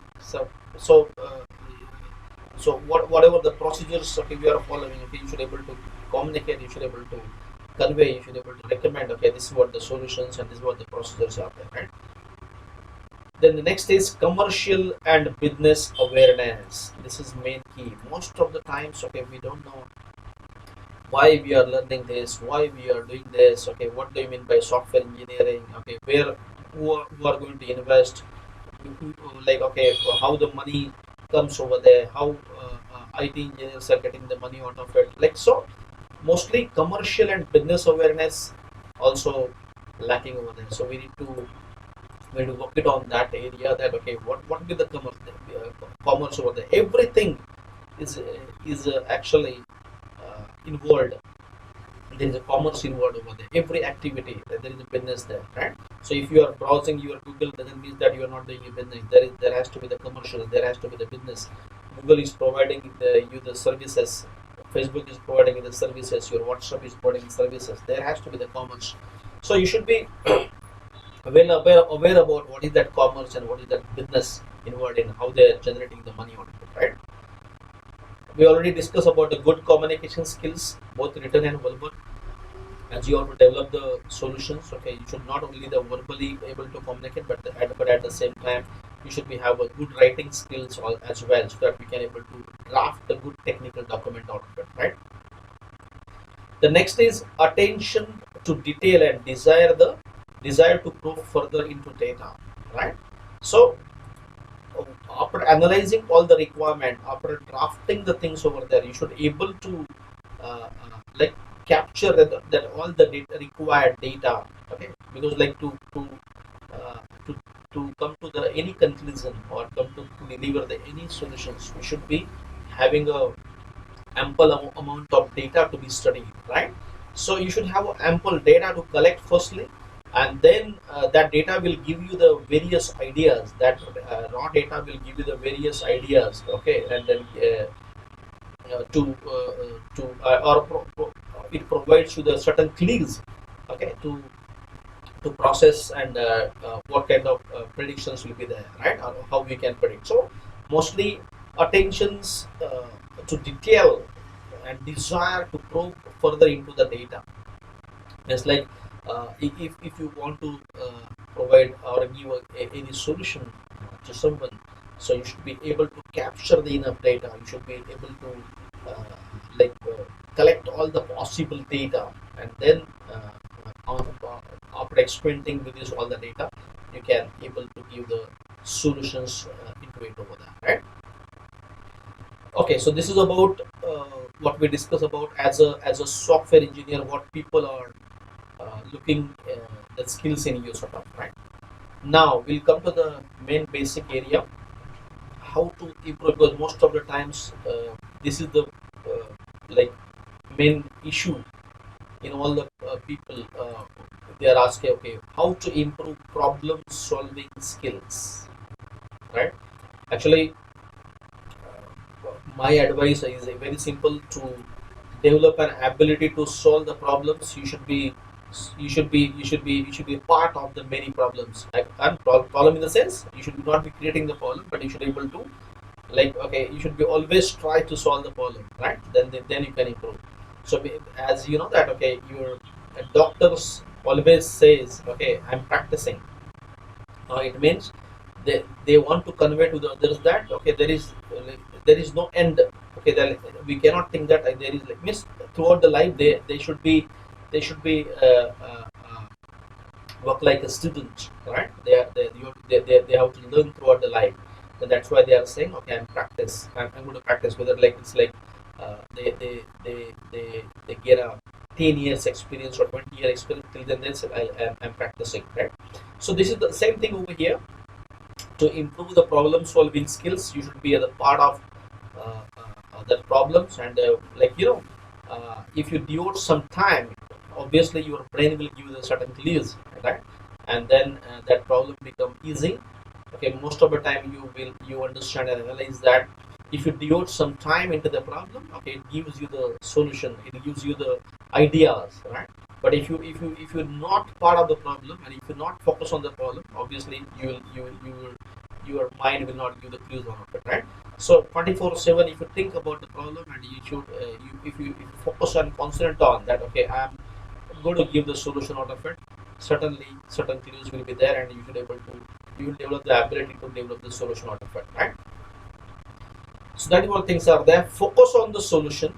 So whatever the procedures, okay, we are following, okay, you should able to communicate, you should able to convey, you should able to recommend, okay, this is what the solutions and this is what the procedures are there, right? Then the next is commercial and business awareness. This is main key. Most of the times, okay, we don't know why we are learning this, why we are doing this. Okay, what do you mean by software engineering? Okay, who are going to invest? Like, okay, how the money comes over there? How IT engineers are getting the money out of it? Like, so mostly commercial and business awareness also lacking over there. So we need to work it on that area. That, okay, what will be the commerce over there? Everything is actually involved. There is a commerce involved over there. Every activity, there is a business there, right? So if you are browsing your Google, doesn't mean that you are not doing a business. There has to be the commercial. There has to be the business. Google is providing you the services. Facebook is providing you the services. Your WhatsApp is providing services. There has to be the commerce. So you should be aware about what is that commerce and what is that business involved in, how they are generating the money out of it, right? We already discussed about the good communication skills, both written and verbal. As you have to develop the solutions, okay, you should not only the verbally able to communicate, but at the same time, you should be have a good writing skills as well, so that we can able to draft a good technical document out of it, right? The next is attention to detail and desire to probe further into data, right? So after analyzing all the requirement, after drafting the things over there, you should able to like capture that all the required data, okay. Because like uh, to to come to the any conclusion, or come to deliver the any solutions, we should be having a ample amount of data to be studied, right? So you should have ample data to collect firstly, and then that data will give you the various ideas. That raw data will give you the various ideas, okay, and then it provides you the certain clues, okay, to process and what kind of predictions will be there, right? Or how we can predict. So mostly attentions to detail and desire to probe further into the data. It's like if you want to provide or give any solution to someone, so you should be able to capture the enough data. You should be able to uh, like collect all the possible data, and then after experimenting with this all the data, you can able to give the solutions into it over there, right? Okay, so this is about what we discuss about as a software engineer, what people are looking the skills in you sort of, right? Now we'll come to the main basic area, how to improve, because most of the times this is the like main issue in all the people. They are asking, okay, how to improve problem solving skills, right? Actually, my advice is very simple: to develop an ability to solve the problems. You should be part of the many problems. Like, and problem in the sense, you should not be creating the problem, but you should be able to, like, okay, you should be always try to solve the problem, right? Then you can improve. So as you know that, okay, your doctors always says, okay, I'm practicing. It means they want to convey to the others that, okay, there is no end. Okay, then we cannot think that there is, like, means throughout the life they should be work like a student, right? They have to learn throughout the life. So that's why they are saying, okay, I'm going to practice, whether like it's like they get a 10 years experience or 20-year experience. Till then they say, I'm practicing, right? So this is the same thing over here. To improve the problem solving skills, you should be a part of the problems, and like, if you devote some time, obviously your brain will give you a certain clues, right? And then that problem become easy. Okay, most of the time you understand and realize that if you devote some time into the problem, okay, it gives you the solution, it gives you the ideas, right? But if you're not part of the problem, and if you not focus on the problem, obviously your mind will not give the clues on it, right? So 24/7, if you think about the problem, and you should if you focus and concentrate on that, okay, I'm going to give the solution out of it. Certainly certain clues will be there, and you will develop the ability to develop the solution out of it, right? So that is what things are there. Focus on the solution.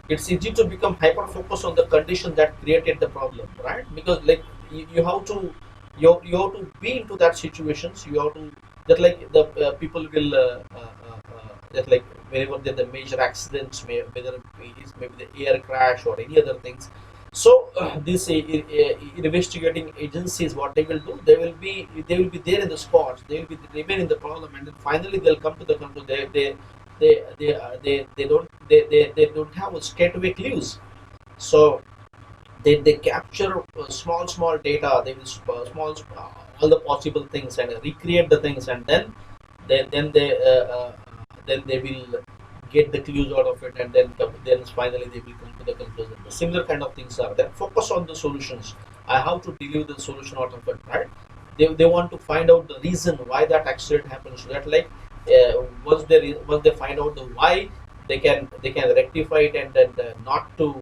It's easy to become hyper focused on the condition that created the problem, right? Because, like, you have to you have to be into that situations. You have to, that, like, the people will that, like, whenever there the major accidents, whether it's maybe the air crash or any other things. So these investigating agencies, what they will do, they will be there in the spots. They will be remain in the problem, and then finally they'll come to the conclusion. They don't have a straightaway clues. So they capture small data. They will all the possible things, and recreate the things, and they then they then they will get the clues out of it, and then finally they will come to the conclusion. The similar kind of things are there. Focus on the solutions. I have to deliver the solution out of it, right? They want to find out the reason why that accident happened, so that, like, once they find out the why, they can rectify it, and then not to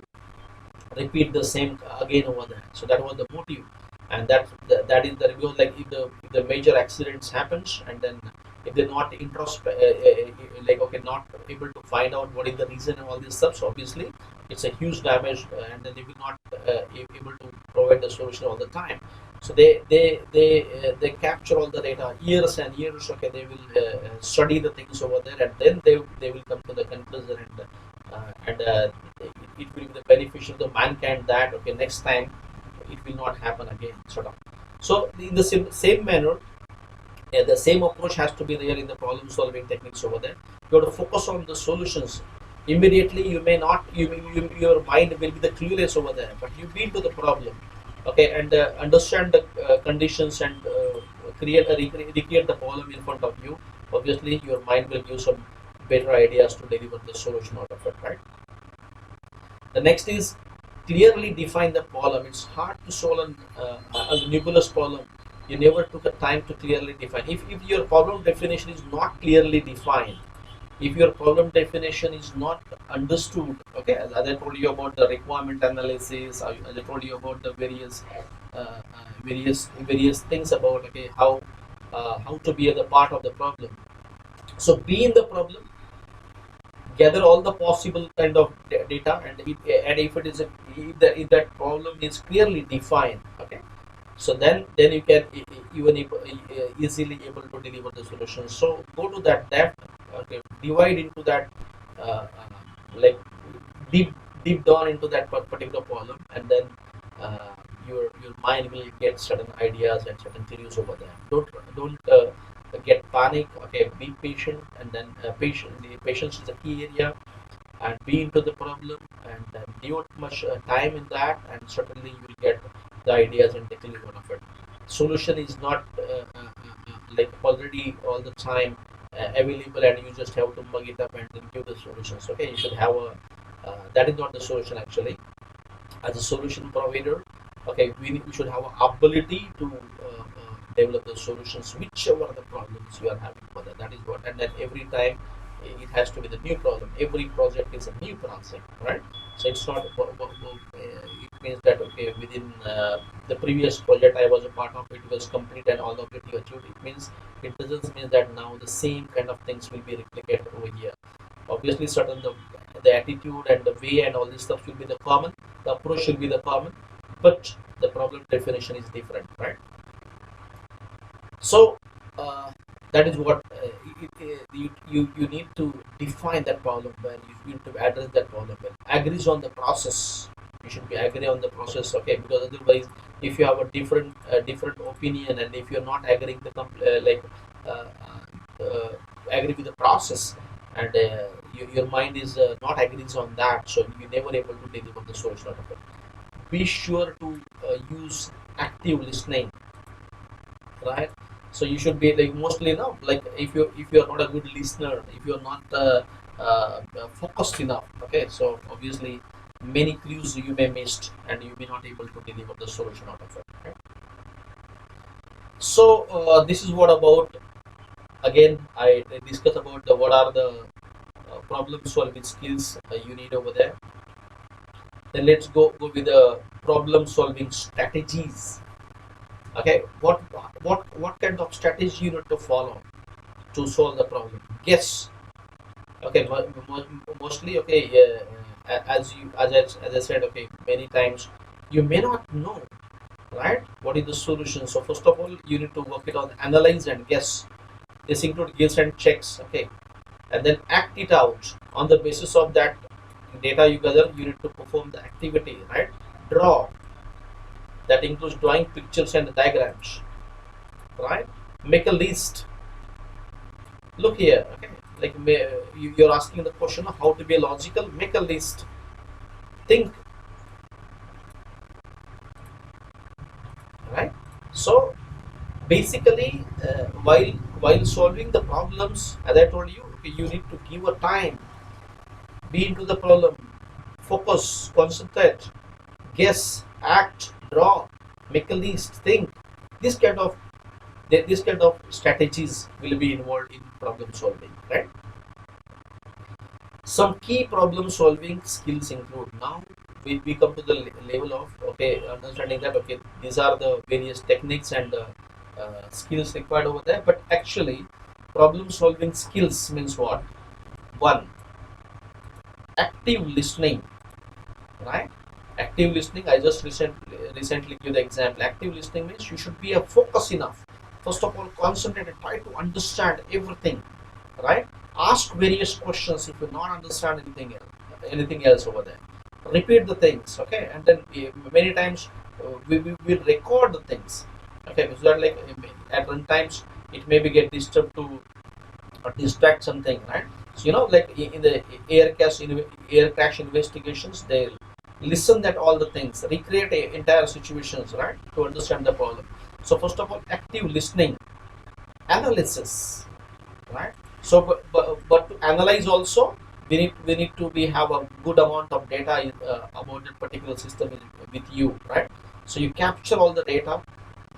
repeat the same again over there. So that was the motive, and that is the review. Like, if the major accidents happens, and then if they're not like, okay, not able to find out what is the reason and all these stuff, so obviously it's a huge damage, and then they will not able to provide the solution all the time. So they capture all the data years and years. Okay, they will study the things over there, and then they will come to the conclusion, and it will be the beneficial to mankind, that, okay, next time it will not happen again, sort of. So in the same manner, the same approach has to be there in the problem solving techniques over there. You have to focus on the solutions. Immediately you may not, your mind will be the clueless over there, but you be into the problem, okay, and understand the conditions and recreate the problem in front of you. Obviously your mind will give some better ideas to deliver the solution out of it, right? The next is clearly define the problem. It's hard to solve a nebulous problem. You never took the time to clearly define. If your problem definition is not clearly defined, if your problem definition is not understood, okay, as I told you about the requirement analysis, as I told you about the various things about, okay, how to be at the part of the problem. So be in the problem, gather all the possible kind of data, and if it is if that problem is clearly defined, okay, so then you can even easily able to deliver the solution. So go to that depth, okay, divide into that, like deep deep down into that particular problem, and then your mind will get certain ideas and certain theories over there. Don't get panic, okay, be patient, and then the patience is a key area, and be into the problem, and devote much time in that, and certainly you will get the ideas and technically one of it. Solution is not like already all the time available, and you just have to mug it up and then give the solutions. Okay, you should have a that is not the solution actually. As a solution provider, okay, we should have an ability to develop the solutions whichever the problems you are having for that. That is what, and then every time it has to be the new problem. Every project is a new project, right? So it's not it means that, okay, within the previous project I was a part of, it was complete and all of it you achieved. It means it doesn't mean that now the same kind of things will be replicated over here. Obviously certain the attitude and the way and all this stuff will be the common, the approach should be the common, but the problem definition is different, right? So uh, that is what you need to define that problem well. You need to address that problem well. Agrees on the process. You should be agree on the process, okay? Because otherwise, if you have a different opinion, and if you're not agreeing the uh, agree with the process, and your mind is not agrees on that, so you never able to deliver the solution out of it. Be sure to use active listening, right? So you should be like mostly now, like if you're not a good listener, if you're not focused enough, okay, so obviously many clues you may missed, and you may not able to deliver the solution out of it, right? So this is what about, again I discuss about the what are the problem solving skills you need over there. Then let's go with the problem solving strategies. Okay, what kind of strategy you need to follow to solve the problem? Guess. Okay, mostly, okay, as I said, okay, many times you may not know, right, what is the solution. So first of all you need to work it on analyze and guess. This include guess and checks, okay, and then act it out on the basis of that data you gather. You need to perform the activity, right? Draw. That includes drawing pictures and diagrams, right? Make a list. Look here, okay, like you're asking the question of how to be logical. Make a list. Think, right? So basically, while solving the problems, as I told you, okay, you need to give a time, be into the problem, focus, concentrate, guess, act, draw, make a list, think. This kind of this kind of strategies will be involved in problem solving, right? Some key problem solving skills include, now we come to the level of, okay, understanding that, okay, these are the various techniques and skills required over there, but actually problem solving skills means what? One, active listening, right? Active listening, I just recently give the example. Active listening means you should be a focus enough. First of all, concentrate and try to understand everything, right? Ask various questions if you not understand anything else over there. Repeat the things, okay, and then many times we record the things, okay, so that like at run times it may be get disturbed to or distract something, right? So like in the air crash investigations, they listen at all the things, recreate entire situations, right, to understand the problem. So first of all, active listening, analysis, right? So but to analyze also, we need to be have a good amount of data about that particular system with you, right? So you capture all the data,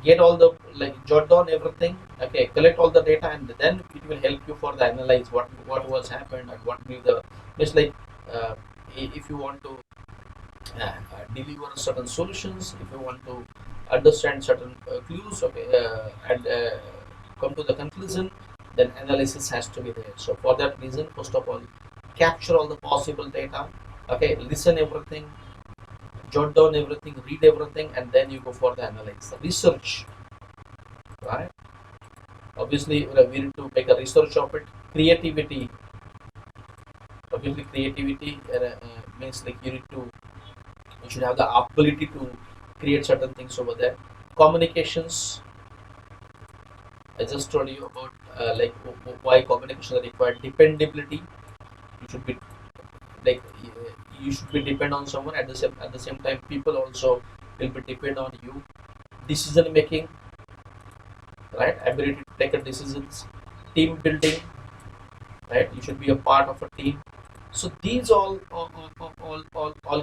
get all the, like, jot down everything, okay, collect all the data, and then it will help you for the analyze what was happened and what will the, just like, uh, if you want to deliver certain solutions, if you want to understand certain clues, okay, and come to the conclusion, then analysis has to be there. So for that reason, first of all, capture all the possible data, okay, listen everything, jot down everything, read everything, and then you go for the analysis, research, right? Obviously, we need to make a research of it. Creativity, obviously, creativity means like you should have the ability to create certain things over there. Communications, I just told you about, like why communication is required. Dependability, you should be like you should be depend on someone, at the same time people also will be depend on you. Decision making, right? Ability to take a decisions. Team building, right? You should be a part of a team. So these all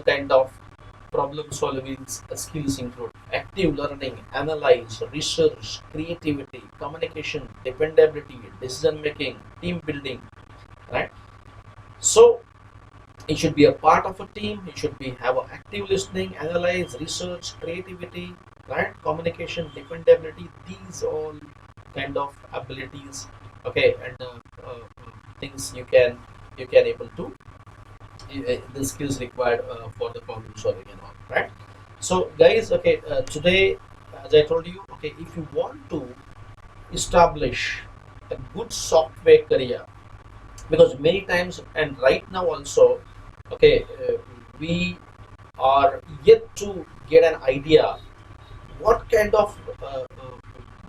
kind of problem solving skills include active learning, analyze, research, creativity, communication, dependability, decision making, team building, right? So it should be a part of a team. It should be have a active listening, analyze, research, creativity, right? Communication, dependability. These all kind of abilities, okay, and things you can able to the skills required for the problem solving and all, right? So guys, okay, today, as I told you, okay, if you want to establish a good software career, because many times and right now also, okay, we are yet to get an idea what kind of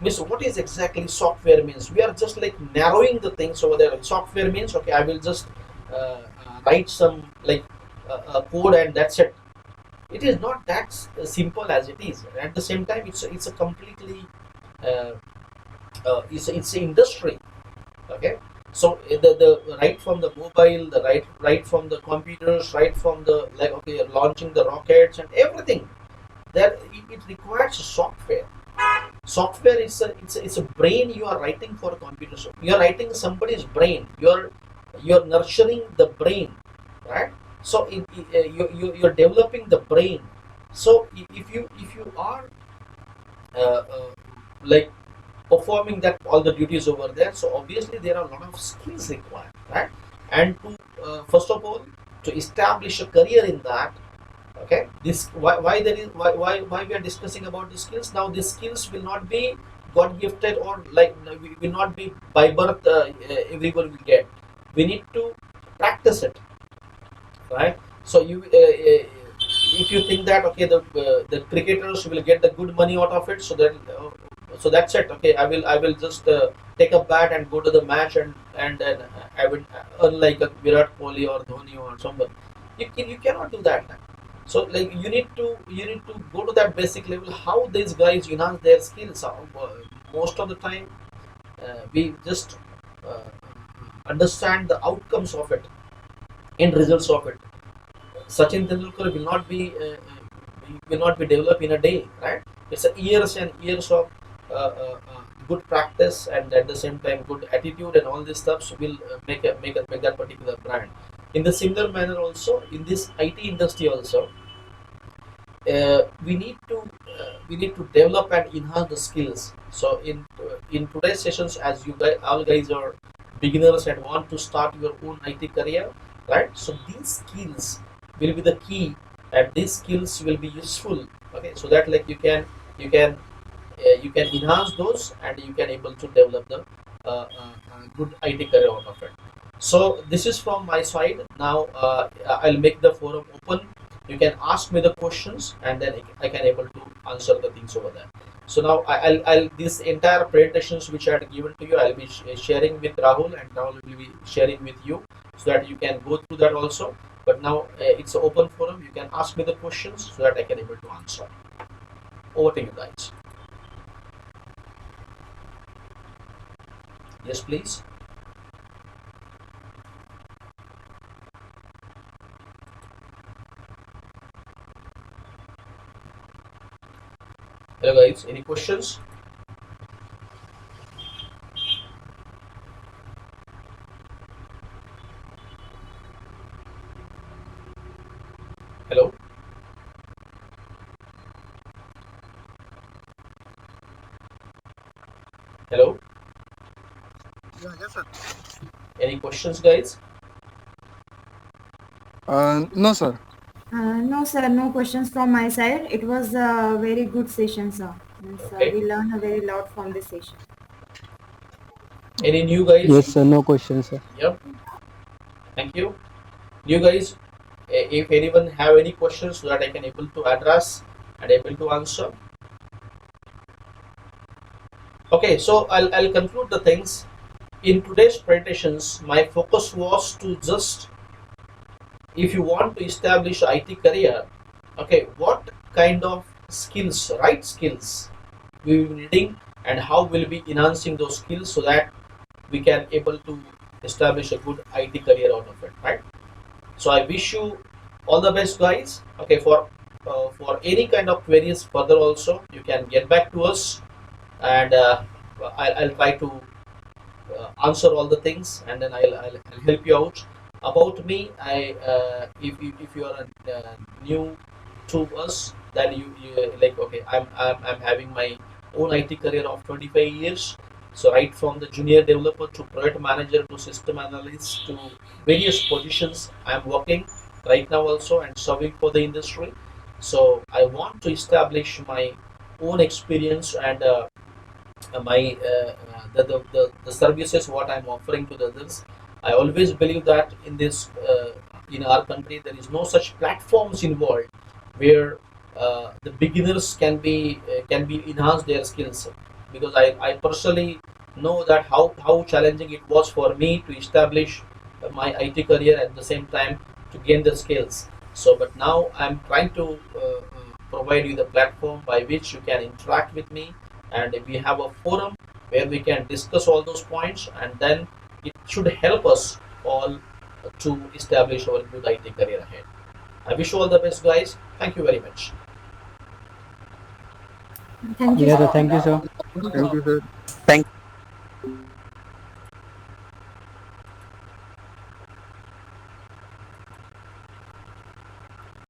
means, what is exactly software means. We are just like narrowing the things over there. Software means, okay, I will just write some, like, code, and that's it. It is not that simple as it is. At the same time, it's a completely uh, it's an industry, okay. So the right from the mobile, the right from the computers, right from the, like, okay, launching the rockets and everything, that it requires software. Software is it's a brain you are writing for a computer. So you are writing somebody's brain. You're nurturing the brain, right? So you're developing the brain. So if you are like performing that all the duties over there, so obviously there are a lot of skills required, right? And to first of all, to establish a career in that, okay, this why there is why we are discussing about the skills now. These skills will not be god gifted, or like, no, we will not be by birth, everyone will get. We need to practice it, right? So if you think that, okay, the cricketers will get the good money out of it, so that so that's it, okay, I will just take a bat and go to the match, and then I will earn like a Virat Kohli or Dhoni or someone. You cannot do that. So like you need to go to that basic level, how these guys enhance their skills. Most of the time, we just uh, understand the outcomes of it, end results of it. Sachin Tendulkar will not be developed in a day, right? It's a years and years of good practice, and at the same time good attitude, and all these stuffs will make that particular brand. In the similar manner, also in this IT industry, also we need to develop and enhance the skills. So in today's sessions, as you guys all guys are beginners and want to start your own IT career, right? So these skills will be the key, and these skills will be useful, okay, so that, like, you can enhance those, and you can able to develop the good IT career out of it. So this is from my side. Now I'll make the forum open you can ask me the questions, and then I can able to answer the things over there. So now I'll this entire presentations which I had given to you, I'll be sharing with Rahul, and Rahul will be sharing with you, so that you can go through that also. But now it's an open forum. You can ask me the questions so that I can able to answer. Over to you guys. Yes, please. Hello guys. Any questions? Hello. Hello.
Yeah, yes, sir.
Any questions, guys?
No, sir.
No, sir, no questions from my side. It was a very good session, sir. Means,
Okay.
we learned a very lot from this session.
Any new guys?
Yes, sir. No question, sir.
Yep. Thank you. New guys, if anyone have any questions so that I can able to address and able to answer. Okay, so I'll conclude the things. In today's presentations, my focus was to just, if you want to establish IT career, okay, what kind of skills, right skills, we will be needing, and how we'll be enhancing those skills so that we can able to establish a good IT career out of it, right? So I wish you all the best, guys. Okay, for any kind of queries further also, you can get back to us, and I'll try to answer all the things, and then I'll help you out. About me, if you are new to us, then you like, okay, I'm having my own IT career of 25 years. So right from the junior developer to project manager to system analyst to various positions, I'm working right now also and serving for the industry. So I want to establish my own experience, and my the services what I'm offering to the others. I always believe that in this in our country there is no such platforms involved where the beginners can be enhance their skills, because I personally know that how challenging it was for me to establish my IT career at the same time to gain the skills. So but now I'm trying to provide you the platform by which you can interact with me, and we have a forum where we can discuss all those points, and then it should help us all to establish our good IT career ahead. I wish you all the best, guys. Thank you very much.
Thank you,
Yes, sir.
sir.
Thank you, sir.
Thank you, sir.
Thank